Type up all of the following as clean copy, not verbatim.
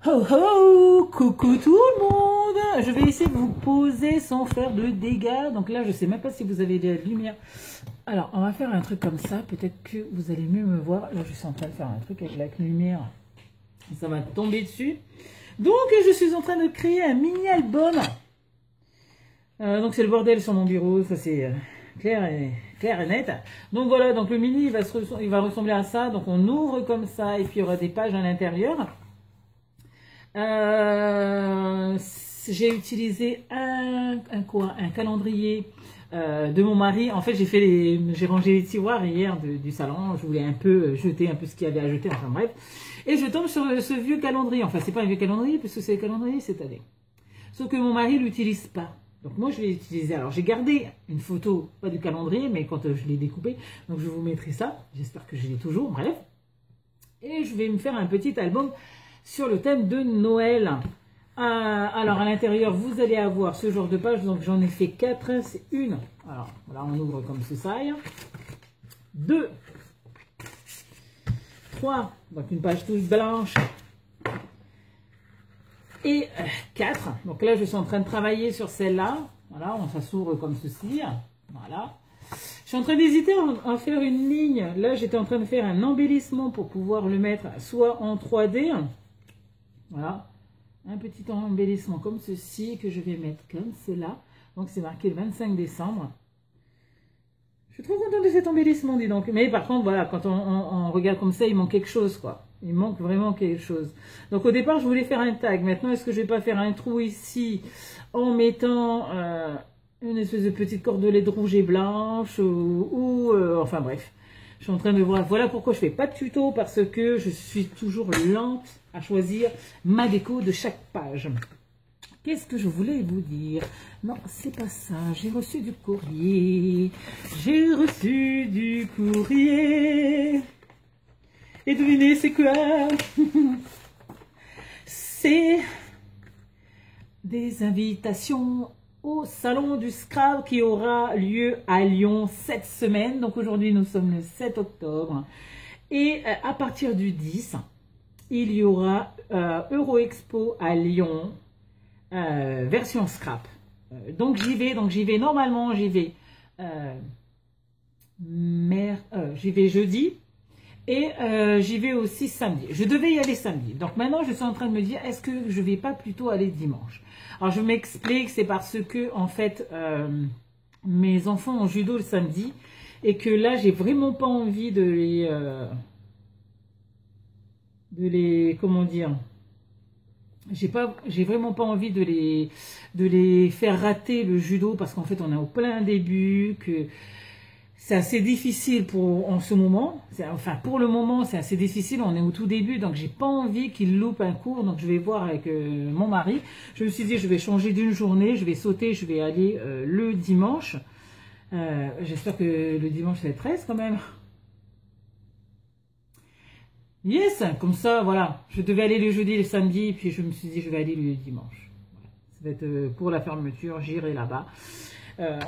Ho ho, coucou tout le monde. Je vais essayer de vous poser sans faire de dégâts. Donc là, je sais même pas si vous avez de la lumière. Alors, on va faire un truc comme ça. Peut-être que vous allez mieux me voir. Là, je suis en train de faire un truc avec la lumière. Ça va tomber dessus. Donc, je suis en train de créer un mini-album. Donc, c'est le bordel sur mon bureau. Ça, c'est clair et net. Donc, voilà. Donc, le mini, il va ressembler à ça. Donc, on ouvre comme ça. Et puis, il y aura des pages à l'intérieur. J'ai utilisé un calendrier de mon mari. En fait, j'ai rangé les tiroirs hier du salon. Je voulais un peu jeter un peu ce qu'il y avait à jeter. Enfin bref, et je tombe sur ce vieux calendrier. Enfin, c'est pas un vieux calendrier puisque c'est le calendrier cette année. Sauf que mon mari l'utilise pas. Donc moi, je l'ai utilisé. Alors j'ai gardé une photo, pas du calendrier, mais quand je l'ai découpé. Donc je vous mettrai ça. J'espère que je l'ai toujours. Bref, et je vais me faire un petit album sur le thème de Noël. Alors à l'intérieur, vous allez avoir ce genre de page. Donc j'en ai fait 4. C'est une. Alors là, on ouvre comme ça. 2, 3. Donc une page toute blanche. Et 4. Donc là, je suis en train de travailler sur celle-là. Voilà, ça s'ouvre comme ceci. Voilà. Je suis en train d'hésiter à faire une ligne. Là, j'étais en train de faire un embellissement pour pouvoir le mettre soit en 3D. Voilà, un petit embellissement comme ceci que je vais mettre comme cela. Donc c'est marqué le 25 décembre. Je suis trop contente de cet embellissement, dis donc. Mais par contre, voilà, quand on regarde comme ça, il manque quelque chose, quoi. Il manque vraiment quelque chose. Donc au départ, je voulais faire un tag. Maintenant, est-ce que je vais pas faire un trou ici en mettant une espèce de petite cordelette rouge et blanche enfin bref. Je suis en train de voir. Voilà pourquoi je fais pas de tuto, parce que je suis toujours lente à choisir ma déco de chaque page. Qu'est-ce que je voulais vous dire? Non, c'est pas ça. J'ai reçu du courrier. J'ai reçu du courrier. Et devinez, c'est quoi? C'est des invitations au salon du Scrap qui aura lieu à Lyon cette semaine. Donc aujourd'hui, nous sommes le 7 octobre. Et à partir du 10, il y aura Euroexpo à Lyon, version Scrap. Donc j'y vais, normalement j'y vais jeudi. Et j'y vais aussi samedi. Je devais y aller samedi. Donc maintenant, je suis en train de me dire, est-ce que je vais pas plutôt aller dimanche? Alors je m'explique, c'est parce que en fait, mes enfants ont judo le samedi et que là, j'ai vraiment pas envie de les, comment dire, j'ai vraiment pas envie de les faire rater le judo parce qu'en fait, on est au plein début, que c'est assez difficile en ce moment. Enfin, pour le moment, c'est assez difficile. On est au tout début, donc j'ai pas envie qu'ils loupent un cours. Donc je vais voir avec mon mari. Je me suis dit, je vais changer d'une journée. Je vais sauter, je vais aller le dimanche. J'espère que le dimanche, ça va être 13 quand même. Yes, comme ça, voilà. Je devais aller le jeudi et le samedi, puis je me suis dit, je vais aller le dimanche. Voilà. Ça va être pour la fermeture, j'irai là-bas.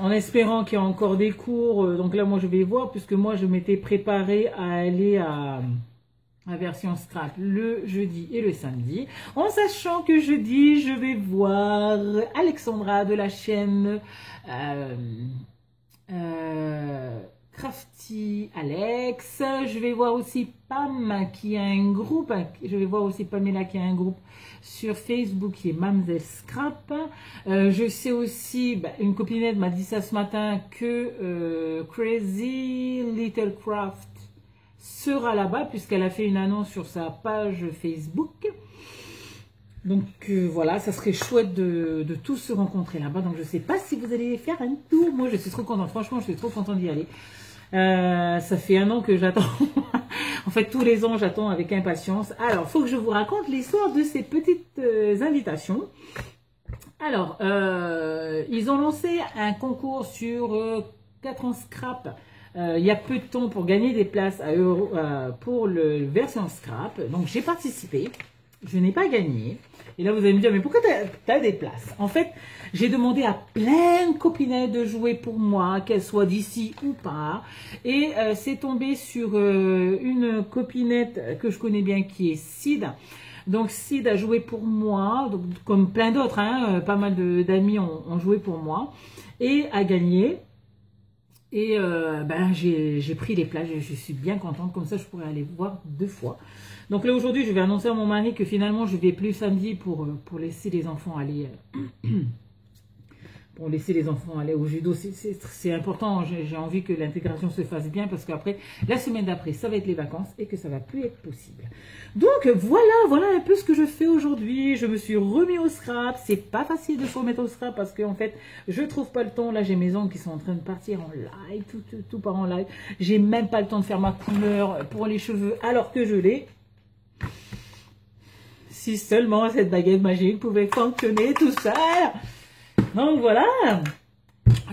En espérant qu'il y a encore des cours. Donc là, moi, je vais voir, puisque moi, je m'étais préparée à aller à version Scrap le jeudi et le samedi. En sachant que jeudi, je vais voir Alexandra de la chaîne Crafty Alex. Je vais voir aussi Pam qui a un groupe. Je vais voir aussi Pamela qui a un groupe sur Facebook qui est Mamzelle Scrap. Je sais aussi, une copinette m'a dit ça ce matin, que Crazy Little Craft sera là-bas puisqu'elle a fait une annonce sur sa page Facebook. Donc voilà, ça serait chouette de tous se rencontrer là-bas. Donc je ne sais pas si vous allez faire un tour. Moi je suis trop contente, franchement je suis trop contente d'y aller. Ça fait 1 an que j'attends. En fait, tous les ans, j'attends avec impatience. Alors, il faut que je vous raconte l'histoire de ces petites invitations. Alors, ils ont lancé un concours sur 4 ans Scrap. Il y a peu de temps pour gagner des places pour le version Scrap. Donc, j'ai participé. Je n'ai pas gagné. Et là, vous allez me dire, mais pourquoi tu as des places? En fait, j'ai demandé à plein de copinettes de jouer pour moi, qu'elles soient d'ici ou pas. Et c'est tombé sur une copinette que je connais bien qui est Sid. Donc Sid a joué pour moi, donc, comme plein d'autres, hein, pas mal d'amis ont joué pour moi et a gagné. Et ben, j'ai pris les places, je suis bien contente, comme ça je pourrais aller voir 2 fois. Donc là aujourd'hui je vais annoncer à mon mari que finalement je vais plus samedi pour laisser les enfants aller... pour laisser les enfants aller au judo, c'est important, j'ai envie que l'intégration se fasse bien parce qu'après, la semaine d'après, ça va être les vacances et que ça va plus être possible. Donc voilà un peu ce que je fais aujourd'hui. Je me suis remis au scrap, c'est pas facile de se remettre au scrap parce qu'en fait, je trouve pas le temps. Là, j'ai mes ongles qui sont en train de partir en live, tout part en live. J'ai même pas le temps de faire ma couleur pour les cheveux alors que je l'ai. Si seulement cette baguette magique pouvait fonctionner tout seul. Donc voilà,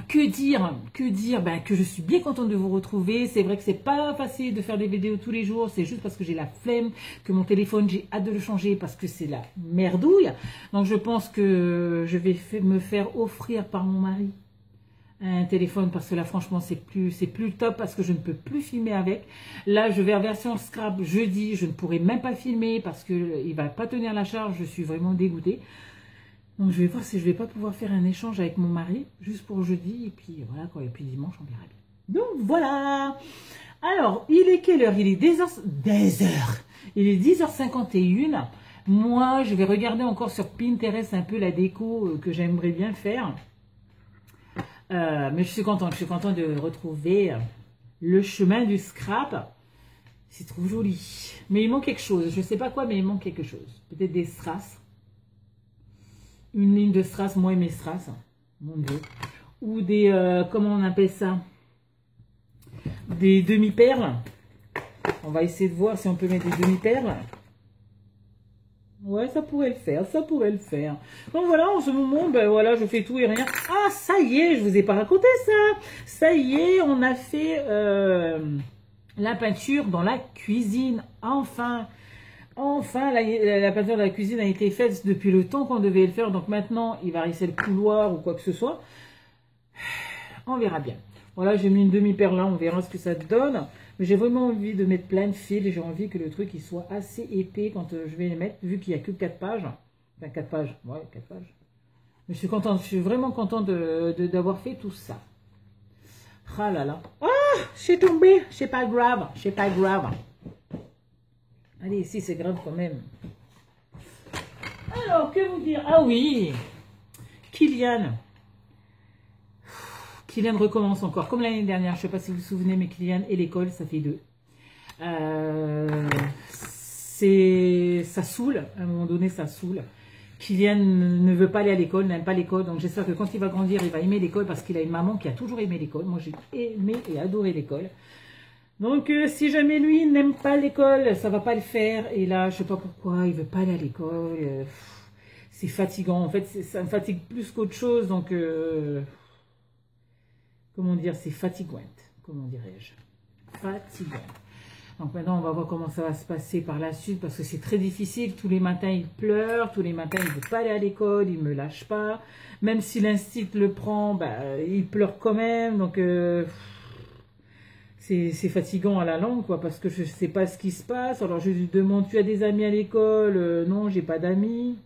que dire, ben, que je suis bien contente de vous retrouver. C'est vrai que c'est pas facile de faire des vidéos tous les jours, c'est juste parce que j'ai la flemme, que mon téléphone j'ai hâte de le changer parce que c'est la merdouille. Donc je pense que je vais me faire offrir par mon mari un téléphone parce que là franchement c'est plus le top parce que je ne peux plus filmer avec. Là je vais en version scrap jeudi, je ne pourrai même pas filmer parce que il va pas tenir la charge, je suis vraiment dégoûtée. Donc je vais voir si je vais pas pouvoir faire un échange avec mon mari, juste pour jeudi, et puis voilà quoi, et puis dimanche on verra bien. Donc voilà. Alors, il est quelle heure? Il est des heures. Il est 10h51. Moi, je vais regarder encore sur Pinterest un peu la déco que j'aimerais bien faire. Mais je suis contente de retrouver le chemin du scrap. C'est trop joli. Mais il manque quelque chose, je sais pas quoi, mais il manque quelque chose. Peut-être des strass. Une ligne de strass, moi et mes strass, mon Dieu. Ou des, comment on appelle ça? Des demi-perles. On va essayer de voir si on peut mettre des demi-perles. Ouais, ça pourrait le faire, ça pourrait le faire. Donc voilà, en ce moment, ben voilà, je fais tout et rien. Ah, ça y est, je vous ai pas raconté ça. Ça y est, on a fait la peinture dans la cuisine, enfin. Enfin, la peinture de la cuisine a été faite depuis le temps qu'on devait le faire. Donc maintenant, il va rester le couloir ou quoi que ce soit. On verra bien. Voilà, j'ai mis une demi-perle là. On verra ce que ça donne. Mais j'ai vraiment envie de mettre plein de fils. J'ai envie que le truc il soit assez épais quand je vais les mettre. Vu qu'il n'y a que 4 pages. Enfin, 4 pages. Ouais, 4 pages. Mais je suis contente. Je suis vraiment contente d'avoir fait tout ça. Ah là là. Ah, j'ai tombé. C'est pas grave. C'est pas grave. Allez, ici, c'est grave quand même. Alors, que vous dire? Ah oui, Kylian. Kylian recommence encore, comme l'année dernière. Je ne sais pas si vous vous souvenez, mais Kylian et l'école, ça fait 2. Ça saoule, à un moment donné, ça saoule. Kylian ne veut pas aller à l'école, n'aime pas l'école. Donc, j'espère que quand il va grandir, il va aimer l'école parce qu'il a une maman qui a toujours aimé l'école. Moi, j'ai aimé et adoré l'école. Donc, si jamais lui n'aime pas l'école, ça va pas le faire. Et là, je sais pas pourquoi, il veut pas aller à l'école. C'est fatigant. En fait, ça me fatigue plus qu'autre chose. Donc, comment dire, c'est fatigant. Comment dirais-je? Fatigant. Donc maintenant, on va voir comment ça va se passer par la suite. Parce que c'est très difficile. Tous les matins, il pleure. Tous les matins, il veut pas aller à l'école. Il me lâche pas. Même si l'instit le prend, bah, il pleure quand même. Donc... c'est fatigant à la langue, quoi, parce que je ne sais pas ce qui se passe. Alors, je lui demande, tu as des amis à l'école? Non, j'ai pas d'amis.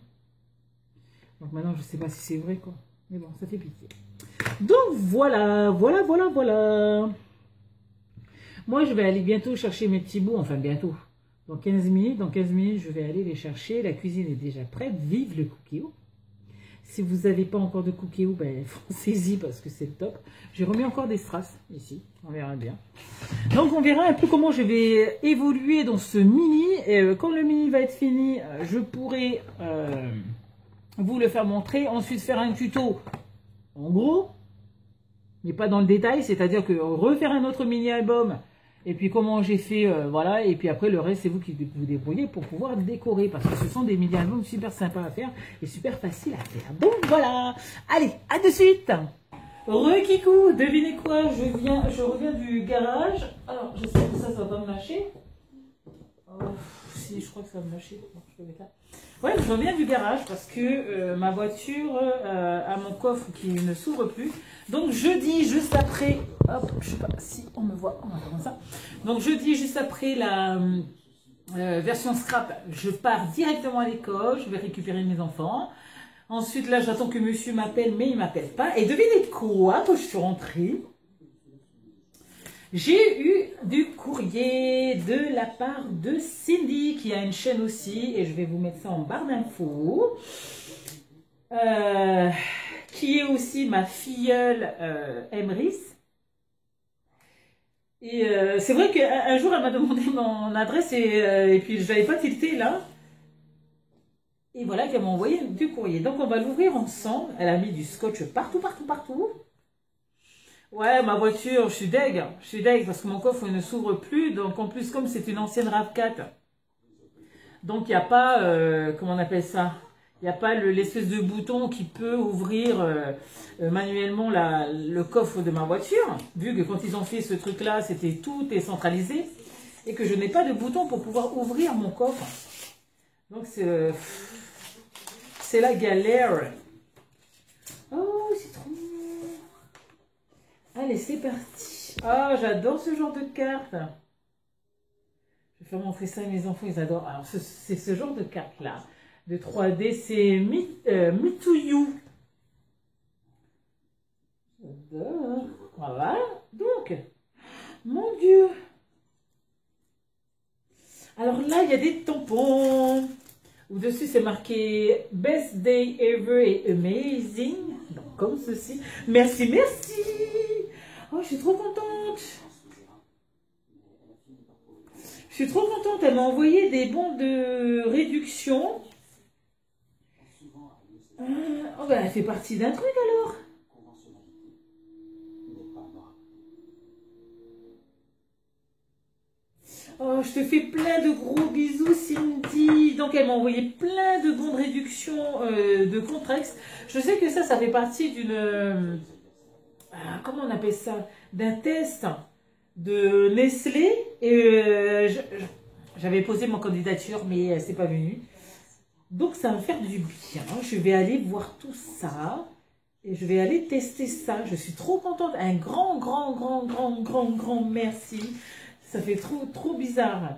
Donc, maintenant, je ne sais pas si c'est vrai, quoi. Mais bon, ça fait pitié. Donc, voilà. Moi, je vais aller bientôt chercher mes petits bouts. Enfin, bientôt. Dans 15 minutes, je vais aller les chercher. La cuisine est déjà prête. Vive le cookie-o. Si vous n'avez pas encore de cookie-o, ben, foncez-y parce que c'est le top. J'ai remis encore des strass ici. On verra bien. Donc, on verra un peu comment je vais évoluer dans ce mini. Et quand le mini va être fini, je pourrai vous le faire montrer. Ensuite, faire un tuto en gros, mais pas dans le détail. C'est-à-dire que refaire un autre mini-album. Et puis, comment j'ai fait, voilà. Et puis après, le reste, c'est vous qui vous débrouillez pour pouvoir décorer. Parce que ce sont des mini-albums super sympas à faire et super faciles à faire. Donc, voilà. Allez, à de suite. Re-kikou, devinez quoi, je reviens du garage. Alors, j'espère que ça va pas me lâcher. Oh, si, je crois que ça va me lâcher. Bon, je peux mettre là. Ouais, je reviens du garage parce que ma voiture a mon coffre qui ne s'ouvre plus. Donc, jeudi, juste après, hop, je sais pas si on me voit comme ça. Donc, jeudi, juste après version scrap, je pars directement à l'école, je vais récupérer mes enfants. Ensuite, là, j'attends que monsieur m'appelle, mais il ne m'appelle pas. Et devinez quoi, quand je suis rentrée, j'ai eu du courrier de la part de Cindy, qui a une chaîne aussi, et je vais vous mettre ça en barre d'infos, qui est aussi ma filleule Emrys. Et c'est vrai qu'un jour, elle m'a demandé mon adresse et puis je n'avais pas tilté là. Et voilà qu'elle m'a envoyé du courrier. Donc, on va l'ouvrir ensemble. Elle a mis du scotch partout, partout, partout. Ouais, ma voiture, je suis deg. Je suis deg parce que mon coffre ne s'ouvre plus. Donc, en plus, comme c'est une ancienne RAV4, donc il n'y a pas, comment on appelle ça? Il n'y a pas l'espèce de bouton qui peut ouvrir manuellement le coffre de ma voiture. Vu que quand ils ont fait ce truc-là, c'était tout est centralisé. Et que je n'ai pas de bouton pour pouvoir ouvrir mon coffre. Donc, c'est la galère. Oh, c'est trop mignon. Allez, c'est parti. Ah, j'adore ce genre de carte. Je vais faire montrer ça à mes enfants, ils adorent. Alors, c'est ce genre de carte-là, de 3D, c'est Me to You. J'adore. Voilà. Donc, mon Dieu. Alors là, il y a des tampons. Au-dessus, c'est marqué Best Day Ever et Amazing. Donc, comme ceci. Merci, merci. Oh, je suis trop contente. Je suis trop contente. Elle m'a envoyé des bons de réduction. Oh, ben, elle fait partie d'un truc alors. Oh, je te fais plein de gros bisous, Cindy. Donc, elle m'a envoyé plein de bons de réduction de Contrex. Je sais que ça fait partie d'une... comment on appelle ça? D'un test de Nestlé. Et j'avais posé mon candidature, mais elle s'est pas venue. Donc, ça va me faire du bien. Je vais aller voir tout ça. Et je vais aller tester ça. Je suis trop contente. Un grand, grand, grand, grand, grand, grand merci. Ça fait trop bizarre.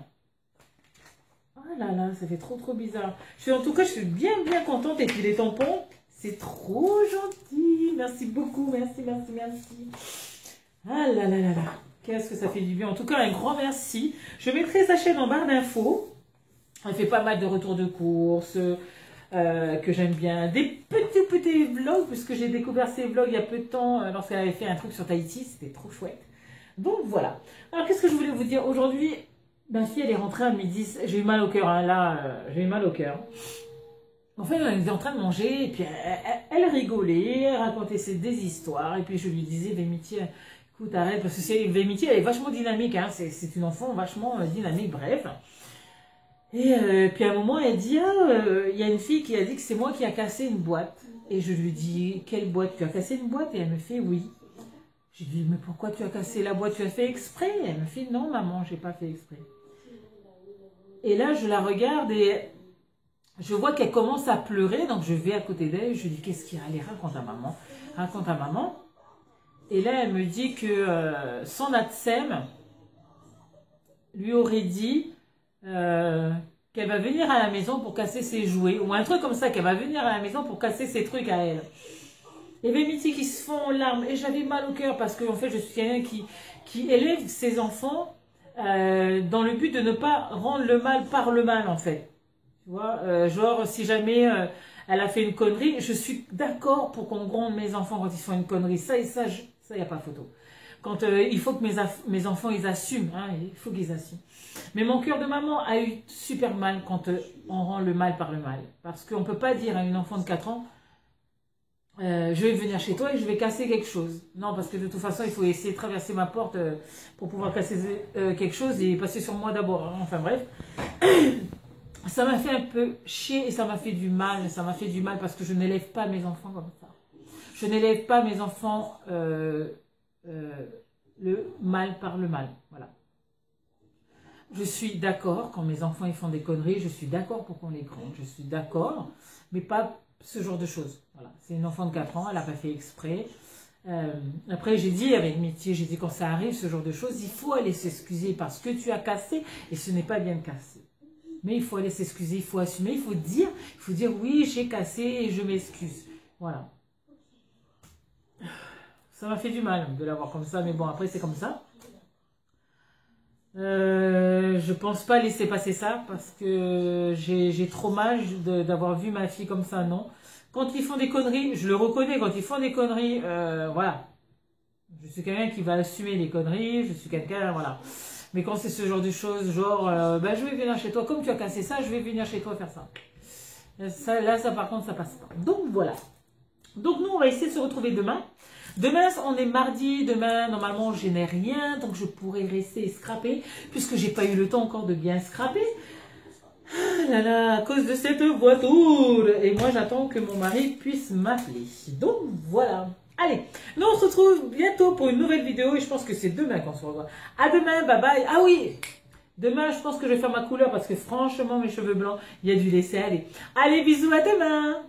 Oh là là, ça fait trop bizarre. En tout cas, je suis bien contente. Et puis les tampons, c'est trop gentil. Merci beaucoup. Merci. Ah là là là là. Qu'est-ce que ça fait du bien. En tout cas, un grand merci. Je mettrai sa chaîne en barre d'infos. Elle fait pas mal de retours de courses que j'aime bien. Des petits vlogs, puisque j'ai découvert ces vlogs il y a peu de temps lorsqu'elle avait fait un truc sur Tahiti. C'était trop chouette. Donc voilà. Alors qu'est-ce que je voulais vous dire aujourd'hui? Ma fille elle est rentrée à midi. J'ai eu mal au cœur. Hein, là, j'ai eu mal au cœur. En fait, elle était en train de manger et puis elle rigolait, elle racontait des histoires et puis je lui disais Vémitié, écoute arrête parce que Vémitié elle est vachement dynamique. Hein, c'est une enfant vachement dynamique. Bref. Et puis à un moment elle dit il y a une fille qui a dit que c'est moi qui a cassé une boîte. Et je lui dis quelle boîte? Tu as cassé une boîte? Et elle me fait oui. J'ai dit, mais pourquoi tu as cassé la boîte? Tu as fait exprès? Elle me fait, non maman, j'ai pas fait exprès. Et là, je la regarde et je vois qu'elle commence à pleurer. Donc, je vais à côté d'elle. Je dis, qu'est-ce qu'il y a? Allez, raconte à maman. Raconte à maman. Et là, elle me dit que son Atsem lui aurait dit qu'elle va venir à la maison pour casser ses jouets. Ou un truc comme ça, qu'elle va venir à la maison pour casser ses trucs à elle. Et Vémitié qui se font en larmes. Et j'avais mal au cœur parce que en fait, je suis quelqu'un qui élève ses enfants dans le but de ne pas rendre le mal par le mal, en fait. Tu vois, genre, si jamais elle a fait une connerie, je suis d'accord pour qu'on gronde mes enfants quand ils font une connerie. Ça, il n'y a pas photo. Quand il faut que mes enfants, ils assument. Hein, il faut qu'ils assument. Mais mon cœur de maman a eu super mal quand on rend le mal par le mal. Parce qu'on ne peut pas dire à une enfant de 4 ans, je vais venir chez toi et je vais casser quelque chose. Non, parce que de toute façon, il faut essayer de traverser ma porte pour pouvoir casser quelque chose et passer sur moi d'abord. Hein. Enfin bref. Ça m'a fait un peu chier et ça m'a fait du mal. Ça m'a fait du mal parce que je n'élève pas mes enfants comme ça. Je n'élève pas mes enfants le mal par le mal. Voilà. Je suis d'accord quand mes enfants ils font des conneries. Je suis d'accord pour qu'on les gronde. Je suis d'accord. Mais pas ce genre de choses. Voilà. C'est une enfant de 4 ans, elle n'a pas fait exprès. Après, j'ai dit avec métier, j'ai dit quand ça arrive, ce genre de choses, il faut aller s'excuser parce que tu as cassé et ce n'est pas bien de casser. Mais il faut aller s'excuser, il faut assumer, il faut dire oui, j'ai cassé et je m'excuse. Voilà. Ça m'a fait du mal de l'avoir comme ça, mais bon, après c'est comme ça. Je pense pas laisser passer ça parce que j'ai trop mal d'avoir vu ma fille comme ça, non. Quand ils font des conneries, je le reconnais, quand ils font des conneries, voilà. Je suis quelqu'un qui va assumer les conneries, je suis quelqu'un, voilà. Mais quand c'est ce genre de choses, genre, bah, je vais venir chez toi, comme tu as cassé ça, je vais venir chez toi faire ça. Là, ça par contre, ça passe pas. Donc voilà. Donc nous, on va essayer de se retrouver demain. Demain, on est mardi. Demain, normalement, je n'ai rien. Donc je pourrais rester et scraper. Puisque j'ai pas eu le temps encore de bien scraper. Ah là là, à cause de cette voiture. Et moi, j'attends que mon mari puisse m'appeler. Donc voilà. Allez, nous on se retrouve bientôt pour une nouvelle vidéo. Et je pense que c'est demain qu'on se revoit. À demain, bye bye. Ah oui, demain, je pense que je vais faire ma couleur. Parce que franchement, mes cheveux blancs, il y a dû laisser aller. Allez, bisous, à demain.